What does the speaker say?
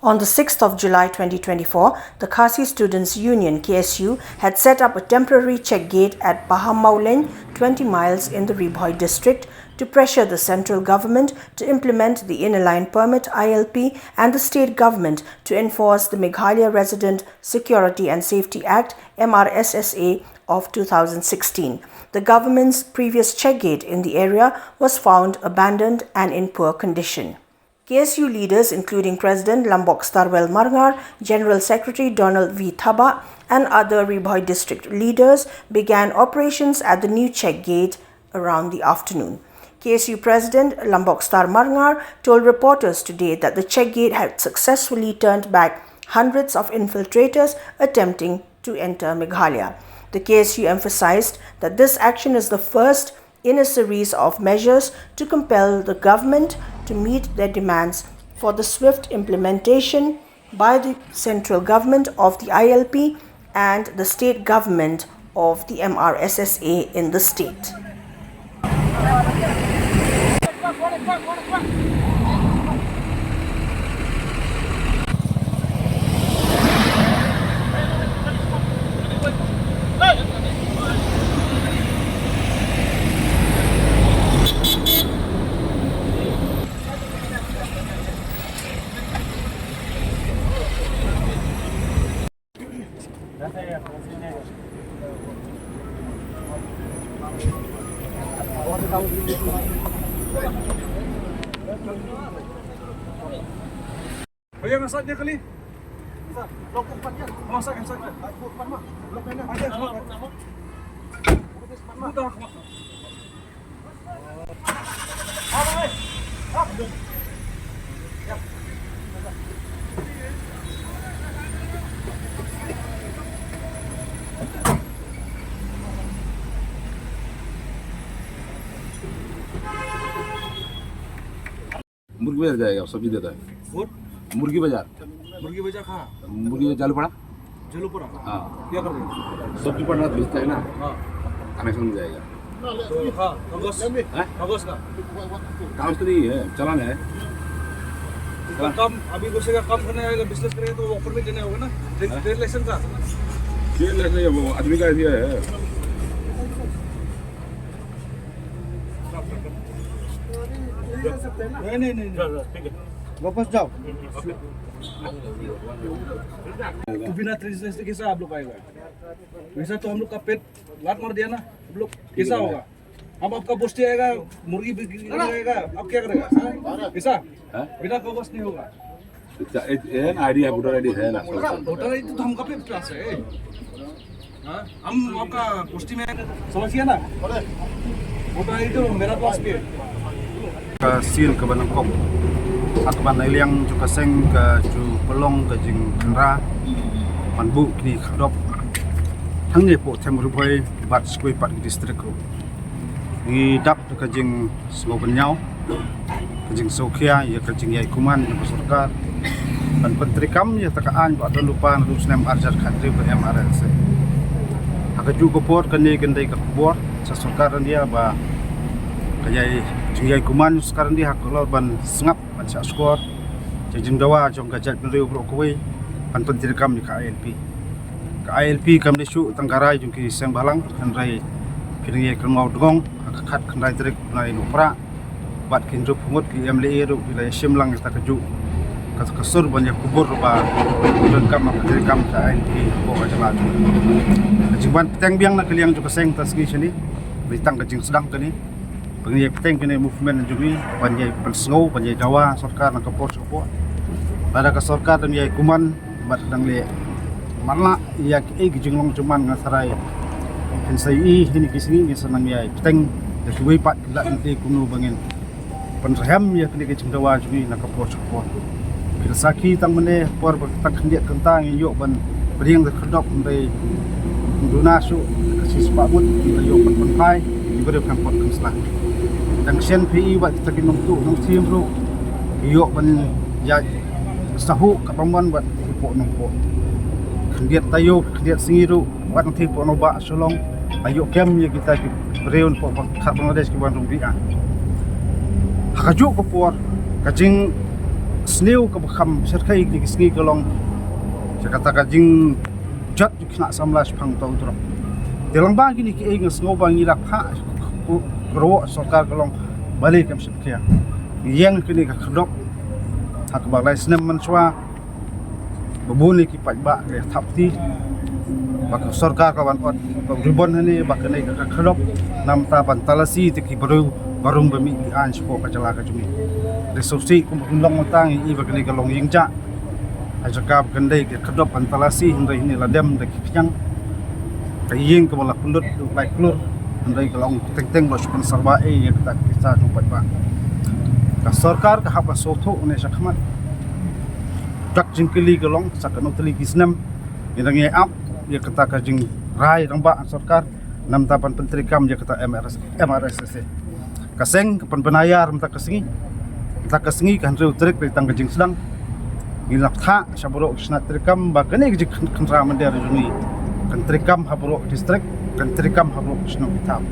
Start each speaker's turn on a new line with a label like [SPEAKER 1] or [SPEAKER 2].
[SPEAKER 1] On the 6th of July 2024, the Khasi Students' Union KSU had set up a temporary check gate at Bahamauleng, 20 miles in the Ribhoi district, to pressure the central government to implement the Inner Line Permit ILP and the state government to enforce the Meghalaya Resident Security and Safety Act MRSSA of 2016. The government's previous check gate in the area was found abandoned and in poor condition. KSU leaders including President Lombok Starwell Marngar, General Secretary Donald V. Thaba and other Ribhoi district leaders began operations at the new check gate around the afternoon. KSU President Lombok Star Marngar told reporters today that the check gate had successfully turned back hundreds of infiltrators attempting to enter Meghalaya. The KSU emphasized that this action is the first in a series of measures to compel the government to meet their demands for the swift implementation by the central government of the ILP and the state government of the MRSSA in the state.
[SPEAKER 2] भैया मैं साथ निकली लोग ऊपर क्या हां साथ साथ ऊपर में लोग मैंने आगे हां भाई
[SPEAKER 3] मुर्गी बाजार जाएगा सब्जी देता है मुर्गी बाजार
[SPEAKER 2] कहाँ
[SPEAKER 3] मुर्गी जालूपड़ा
[SPEAKER 2] जलूपुरा
[SPEAKER 3] हाँ
[SPEAKER 2] क्या कर रहे हैं
[SPEAKER 3] सब्जी पड़ा बेचता है ना
[SPEAKER 2] हाँ
[SPEAKER 3] कनेक्शन में जाएगा
[SPEAKER 2] हाँ कागज का
[SPEAKER 3] काम तो नहीं है चलाना है
[SPEAKER 2] तो काम अभी घुसेगा काम करने आएगा बिजनेस करेगा तो ऑफर में देने होगा ना ट्रेड लाइसेंस का
[SPEAKER 3] ये नहीं वो आदमी का दिया है
[SPEAKER 2] नहीं ठीक है वापस जाओ तो बिना ट्रेड कैसा आप लोग आएगा वैसा तो हम लोग का पेट लात मार दिया ना आप लोग कैसा होगा अब आपका पोस्टी आएगा मुर्गी आएगा अब क्या करेगा कैसा बिना कागज नहीं होगा
[SPEAKER 3] आईडी है वोटर आईडी है ना
[SPEAKER 2] वोटर आईडी तो हमका पे क्लास है हम आपका पोस्टी में समझिए ना वोटर आईडी तो मेरा पास भी है
[SPEAKER 4] Sil ke Banangkok at Banayliang ju kaseng ke ju pelong ke jing kenra manbu kini khadop thang ne po them ruboi bat skui pat district ro ni dap ke jing snobanyau ke jing sokhia ya ke jing yai kuman ke sarkar dan menteri kam ya takaan ba dan lupa rus nem arjar khadri ba MRS aga ju ko por kani gendai ka bor sa sarkar dia ba kayai jingai kuman sekarang dia hak laut ban sengap ban skor jing dawa jong gajat beriu bro koi pan pentir kam ni ka ILP kam ni su tangkarai jong ki seng balang kan rai kini krengau dong khat kan rai trik nai no pra bat kin ru pungut ki MLA ru bila simlang ta kaju ka kasur banyak kubur ba don kam pentir kam ka ILP ko ka jalan jingban petang biang na kaliang ju kaseng tas ki sini bitang ka jing sedang kani pengiai peteng kini movement jumi panjai pensengau panjai Jawa sarkar nak kapor support pada ke sarkar dan yai kuman bat dang le mana ya ke jinglong cuman ngasarai pensai ini kisini ni sanang yai peteng de kuwi pat la nanti kunu bangin penreham ya kini ke Jawa jumi nak kapor support kita saki tang mene por tak kendiat kentang yo ban bering de kedok ndai dunasu kasis pamut yo penpai diberi kampot keselah dan sen PI buat kita kena nong tim bro yo ban ya sahu kapamwan buat pok nongpo kendiat tayo kendiat singiru buat nanti pok noba solong ayo kem ya kita bereun pok khat Bangladesh ki wan rumbia hakaju ko por kajing sniu ke bekam serkai ki sngi kolong kata ka jing jat kena samlas phang tau drop delang ba gini ki eng sngo bang ilak pha ro sarkar kolong balik kam sekya yang kini ka khdop hak ba lai snem man chwa babuni ki pai ba le thapti bak sarkar ka ban ot ribon hani bak nei ka khdop nam ta ban talasi ti ki baru barung bami di an spo ka chala ka jumi resursi kum long tang i bak nei ka long yingja ajakap kendai ke khdop ban talasi hindai ni ladem de ki pyang ka ying ka bala kundut lai klur hindai ka long teng lo spon sarba e ya ka kita jumpa ba ka sarkar ka hapa sotho ne sakhamat tak jingkili ka long sakano teli kisnam yang ngi up ya kata ka jing rai ramba sarkar nam tapan menteri kam ya kata MRSS kaseng kapan penayar mta kasengi kan reu trek dari tang jing sedang ngilak tha saburo snat trikam ba kene jing kanra mandar juni kan trikam haburo district kan trikam haburo sno kitab